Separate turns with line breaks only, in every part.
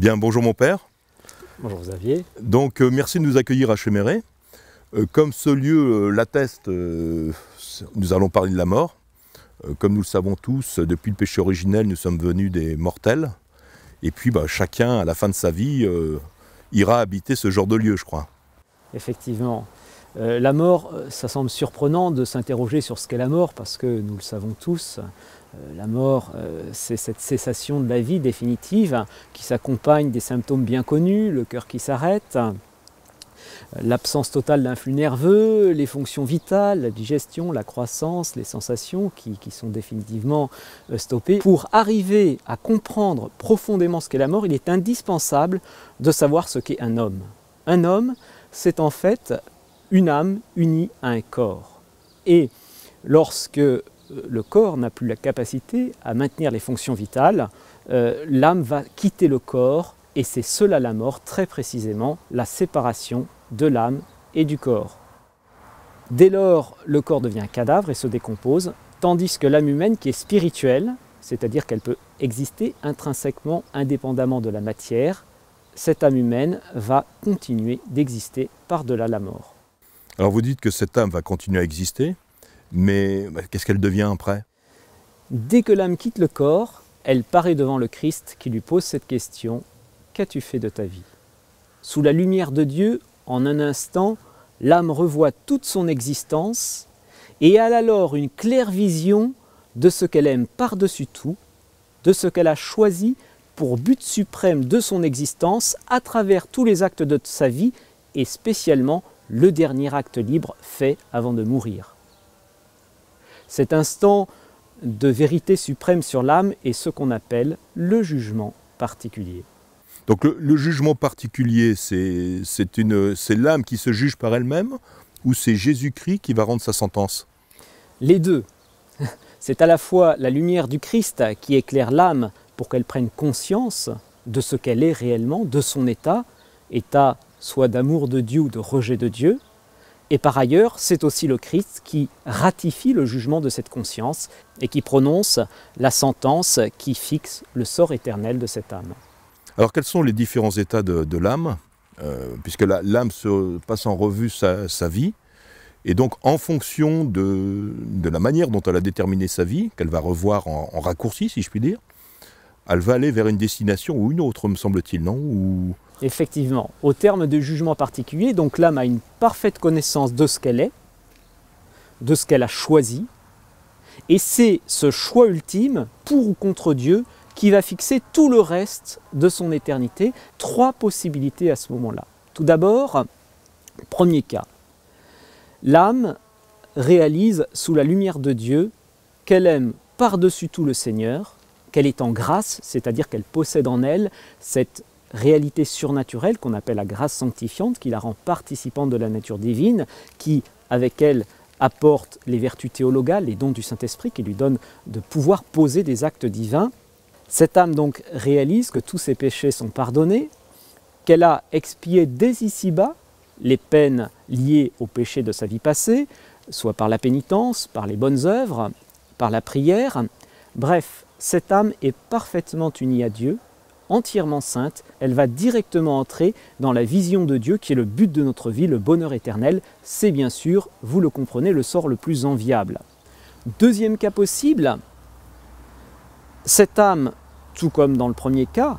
Bien, bonjour mon père.
Bonjour Xavier.
Donc merci de nous accueillir à Chéméré. Comme ce lieu l'atteste, nous allons parler de la mort. Comme nous le savons tous, depuis le péché originel, nous sommes venus des mortels. Et puis chacun, à la fin de sa vie, ira habiter ce genre de lieu, je crois.
Effectivement. La mort, ça semble surprenant de s'interroger sur ce qu'est la mort, parce que nous le savons tous, la mort, c'est cette cessation de la vie définitive qui s'accompagne des symptômes bien connus, le cœur qui s'arrête, l'absence totale d'un flux nerveux, les fonctions vitales, la digestion, la croissance, les sensations qui sont définitivement stoppées. Pour arriver à comprendre profondément ce qu'est la mort, il est indispensable de savoir ce qu'est un homme. Un homme, c'est en fait une âme unie à un corps. Et lorsque le corps n'a plus la capacité à maintenir les fonctions vitales, l'âme va quitter le corps, et c'est cela la mort, très précisément, la séparation de l'âme et du corps. Dès lors, le corps devient cadavre et se décompose, tandis que l'âme humaine, qui est spirituelle, c'est-à-dire qu'elle peut exister intrinsèquement, indépendamment de la matière, cette âme humaine va continuer d'exister par-delà la mort.
Alors vous dites que cette âme va continuer à exister, mais qu'est-ce qu'elle devient après?
Dès que l'âme quitte le corps, elle paraît devant le Christ qui lui pose cette question: qu'as-tu fait de ta vie? Sous la lumière de Dieu, en un instant, l'âme revoit toute son existence et a alors une claire vision de ce qu'elle aime par-dessus tout, de ce qu'elle a choisi pour but suprême de son existence à travers tous les actes de sa vie et spécialement le dernier acte libre fait avant de mourir. Cet instant de vérité suprême sur l'âme est ce qu'on appelle le jugement particulier.
Donc le jugement particulier, c'est l'âme qui se juge par elle-même, ou c'est Jésus-Christ qui va rendre sa sentence?
Les deux. C'est à la fois la lumière du Christ qui éclaire l'âme pour qu'elle prenne conscience de ce qu'elle est réellement, de son état soit d'amour de Dieu ou de rejet de Dieu. Et par ailleurs, c'est aussi le Christ qui ratifie le jugement de cette conscience et qui prononce la sentence qui fixe le sort éternel de cette âme.
Alors quels sont les différents états de l'âme, puisque l'âme se passe en revue sa vie, et donc en fonction de la manière dont elle a déterminé sa vie, qu'elle va revoir en raccourci, si je puis dire, elle va aller vers une destination ou une autre, me semble-t-il, non?
Effectivement, au terme de jugement particulier, donc l'âme a une parfaite connaissance de ce qu'elle est, de ce qu'elle a choisi, et c'est ce choix ultime, pour ou contre Dieu, qui va fixer tout le reste de son éternité. Trois possibilités à ce moment-là. Tout d'abord, premier cas, l'âme réalise sous la lumière de Dieu qu'elle aime par-dessus tout le Seigneur, qu'elle est en grâce, c'est-à-dire qu'elle possède en elle cette réalité surnaturelle qu'on appelle la grâce sanctifiante, qui la rend participante de la nature divine, qui, avec elle, apporte les vertus théologales, les dons du Saint-Esprit, qui lui donnent de pouvoir poser des actes divins. Cette âme donc réalise que tous ses péchés sont pardonnés, qu'elle a expié dès ici-bas les peines liées au péché de sa vie passée, soit par la pénitence, par les bonnes œuvres, par la prière. Bref, cette âme est parfaitement unie à Dieu, entièrement sainte. Elle va directement entrer dans la vision de Dieu qui est le but de notre vie, le bonheur éternel. C'est bien sûr, vous le comprenez, le sort le plus enviable. Deuxième cas possible, cette âme, tout comme dans le premier cas,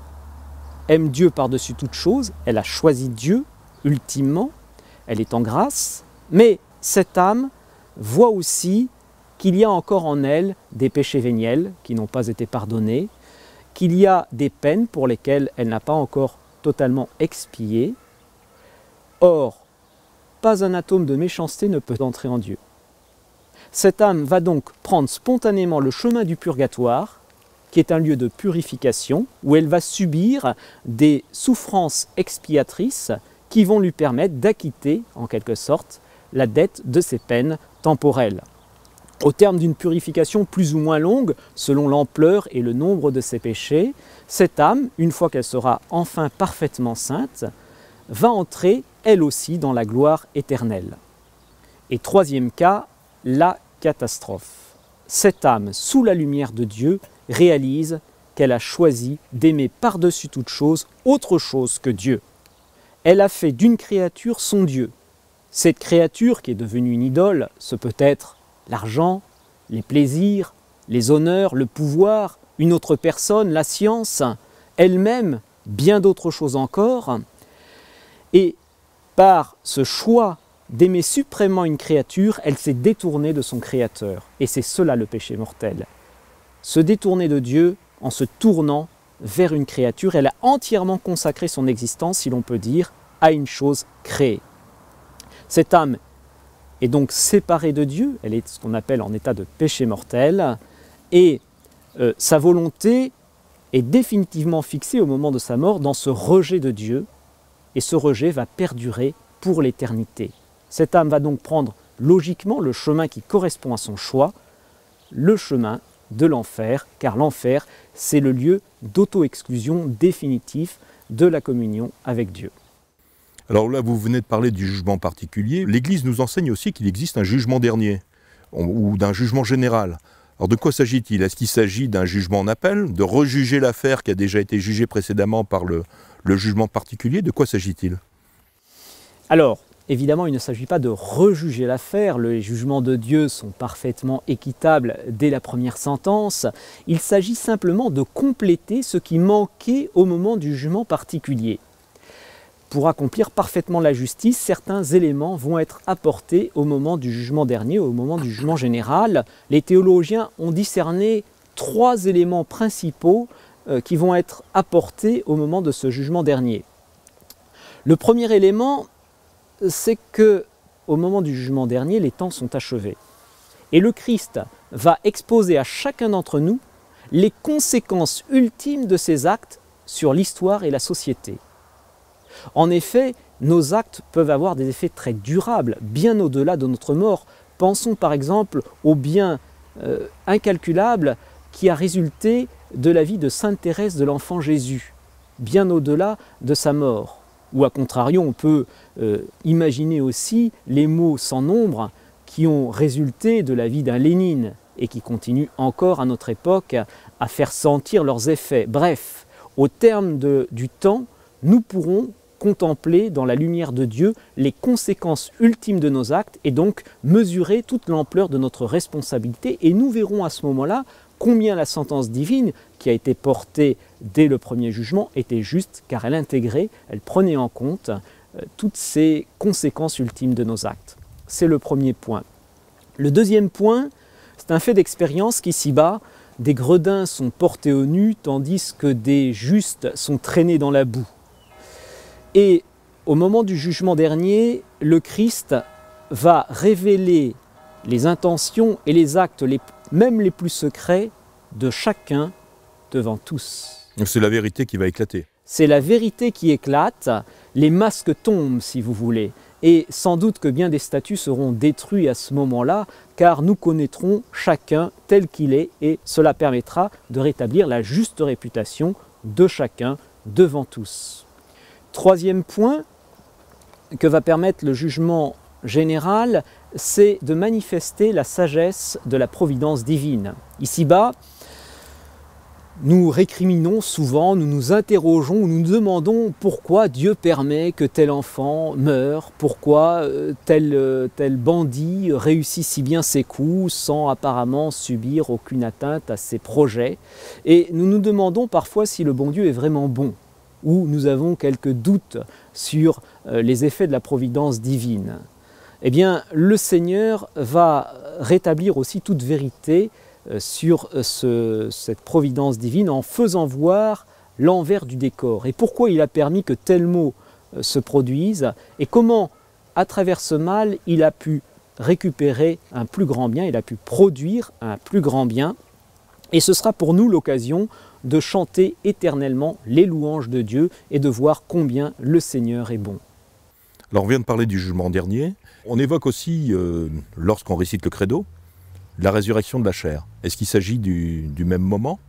aime Dieu par-dessus toute chose, elle a choisi Dieu ultimement, elle est en grâce, mais cette âme voit aussi qu'il y a encore en elle des péchés véniels qui n'ont pas été pardonnés, qu'il y a des peines pour lesquelles elle n'a pas encore totalement expié. Or, pas un atome de méchanceté ne peut entrer en Dieu. Cette âme va donc prendre spontanément le chemin du purgatoire, qui est un lieu de purification, où elle va subir des souffrances expiatrices qui vont lui permettre d'acquitter, en quelque sorte, la dette de ses peines temporelles. Au terme d'une purification plus ou moins longue, selon l'ampleur et le nombre de ses péchés, cette âme, une fois qu'elle sera enfin parfaitement sainte, va entrer, elle aussi, dans la gloire éternelle. Et troisième cas, la catastrophe. Cette âme, sous la lumière de Dieu, réalise qu'elle a choisi d'aimer par-dessus toute chose autre chose que Dieu. Elle a fait d'une créature son Dieu. Cette créature qui est devenue une idole, ce peut être l'argent, les plaisirs, les honneurs, le pouvoir, une autre personne, la science, elle-même, bien d'autres choses encore. Et par ce choix d'aimer suprêmement une créature, elle s'est détournée de son Créateur. Et c'est cela le péché mortel. Se détourner de Dieu en se tournant vers une créature, elle a entièrement consacré son existence, si l'on peut dire, à une chose créée. Cette âme est donc séparée de Dieu, elle est ce qu'on appelle en état de péché mortel, et sa volonté est définitivement fixée au moment de sa mort dans ce rejet de Dieu, et ce rejet va perdurer pour l'éternité. Cette âme va donc prendre logiquement le chemin qui correspond à son choix, le chemin de l'enfer, car l'enfer, c'est le lieu d'auto-exclusion définitif de la communion avec Dieu.
Alors là, vous venez de parler du jugement particulier. L'Église nous enseigne aussi qu'il existe un jugement dernier, ou d'un jugement général. Alors de quoi s'agit-il? Est-ce qu'il s'agit d'un jugement en appel, de rejuger l'affaire qui a déjà été jugée précédemment par le jugement particulier? De quoi s'agit-il?
Alors, évidemment, il ne s'agit pas de rejuger l'affaire, les jugements de Dieu sont parfaitement équitables dès la première sentence. Il s'agit simplement de compléter ce qui manquait au moment du jugement particulier. Pour accomplir parfaitement la justice, certains éléments vont être apportés au moment du jugement dernier, au moment du jugement général. Les théologiens ont discerné 3 éléments principaux qui vont être apportés au moment de ce jugement dernier. Le premier élément, c'est que au moment du jugement dernier, les temps sont achevés. Et le Christ va exposer à chacun d'entre nous les conséquences ultimes de ses actes sur l'histoire et la société. En effet, nos actes peuvent avoir des effets très durables, bien au-delà de notre mort. Pensons par exemple au bien incalculable qui a résulté de la vie de Sainte Thérèse de l'Enfant Jésus, bien au-delà de sa mort. Ou à contrario, on peut imaginer aussi les maux sans nombre qui ont résulté de la vie d'un Lénine et qui continuent encore à notre époque à faire sentir leurs effets. Bref, au terme du temps, nous pourrons contempler dans la lumière de Dieu les conséquences ultimes de nos actes et donc mesurer toute l'ampleur de notre responsabilité. Et nous verrons à ce moment-là combien la sentence divine qui a été portée dès le premier jugement était juste, car elle intégrait, elle prenait en compte toutes ces conséquences ultimes de nos actes. C'est le premier point. Le deuxième point, c'est un fait d'expérience qu'ici-bas, des gredins sont portés au nu, tandis que des justes sont traînés dans la boue. Et au moment du jugement dernier, le Christ va révéler les intentions et les actes, même les plus secrets, de chacun devant tous.
C'est la vérité qui va éclater.
C'est la vérité qui éclate, les masques tombent si vous voulez, et sans doute que bien des statuts seront détruits à ce moment-là, car nous connaîtrons chacun tel qu'il est, et cela permettra de rétablir la juste réputation de chacun devant tous. Troisième point que va permettre le jugement général, c'est de manifester la sagesse de la providence divine. Ici-bas, nous récriminons souvent, nous nous interrogeons, nous nous demandons pourquoi Dieu permet que tel enfant meure, pourquoi tel bandit réussit si bien ses coups sans apparemment subir aucune atteinte à ses projets. Et nous nous demandons parfois si le bon Dieu est vraiment bon, ou nous avons quelques doutes sur les effets de la providence divine. Eh bien, le Seigneur va rétablir aussi toute vérité sur cette providence divine en faisant voir l'envers du décor. Et pourquoi il a permis que tel mot se produise et comment, à travers ce mal, il a pu récupérer un plus grand bien, il a pu produire un plus grand bien. Et ce sera pour nous l'occasion de chanter éternellement les louanges de Dieu et de voir combien le Seigneur est bon.
Alors on vient de parler du jugement dernier. On évoque aussi, lorsqu'on récite le credo, la résurrection de la chair. Est-ce qu'il s'agit du même moment?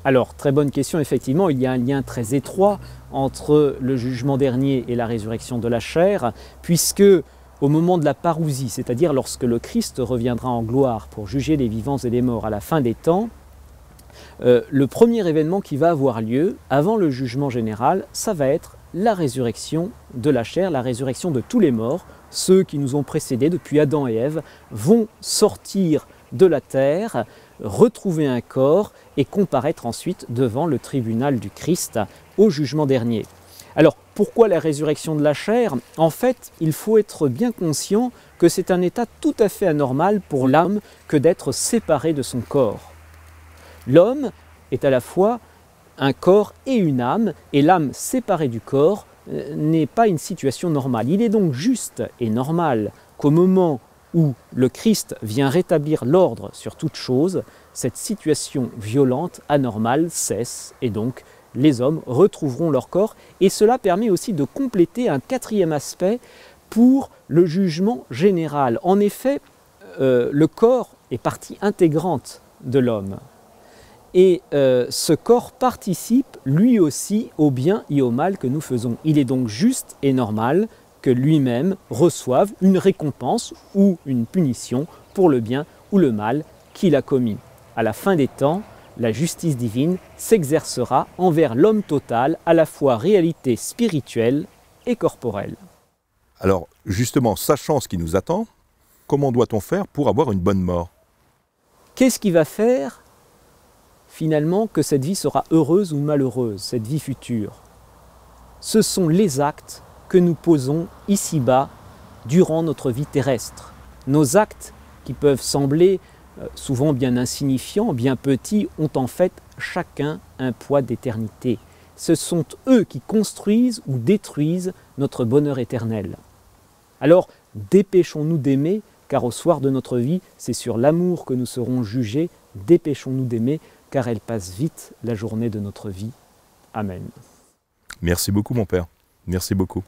Alors, très bonne question, effectivement, il y a un lien très étroit entre le jugement dernier et la résurrection de la chair, puisque au moment de la parousie, c'est-à-dire lorsque le Christ reviendra en gloire pour juger les vivants et les morts à la fin des temps, Le premier événement qui va avoir lieu avant le jugement général, ça va être la résurrection de la chair, la résurrection de tous les morts. Ceux qui nous ont précédés depuis Adam et Ève vont sortir de la terre, retrouver un corps et comparaître ensuite devant le tribunal du Christ au jugement dernier. Alors pourquoi la résurrection de la chair? En fait, il faut être bien conscient que c'est un état tout à fait anormal pour l'âme que d'être séparé de son corps. L'homme est à la fois un corps et une âme, et l'âme séparée du corps n'est pas une situation normale. Il est donc juste et normal qu'au moment où le Christ vient rétablir l'ordre sur toute chose, cette situation violente, anormale, cesse, et donc les hommes retrouveront leur corps, et cela permet aussi de compléter un quatrième aspect pour le jugement général. En effet, le corps est partie intégrante de l'homme. Et ce corps participe lui aussi au bien et au mal que nous faisons. Il est donc juste et normal que lui-même reçoive une récompense ou une punition pour le bien ou le mal qu'il a commis. À la fin des temps, la justice divine s'exercera envers l'homme total, à la fois réalité spirituelle et corporelle.
Alors justement, sachant ce qui nous attend, comment doit-on faire pour avoir une bonne mort?
Qu'est-ce qui va faire finalement que cette vie sera heureuse ou malheureuse, cette vie future? Ce sont les actes que nous posons ici-bas durant notre vie terrestre. Nos actes qui peuvent sembler souvent bien insignifiants, bien petits, ont en fait chacun un poids d'éternité. Ce sont eux qui construisent ou détruisent notre bonheur éternel. Alors dépêchons-nous d'aimer, car au soir de notre vie, c'est sur l'amour que nous serons jugés. Dépêchons-nous d'aimer, car elle passe vite la journée de notre vie. Amen.
Merci beaucoup mon père, merci beaucoup.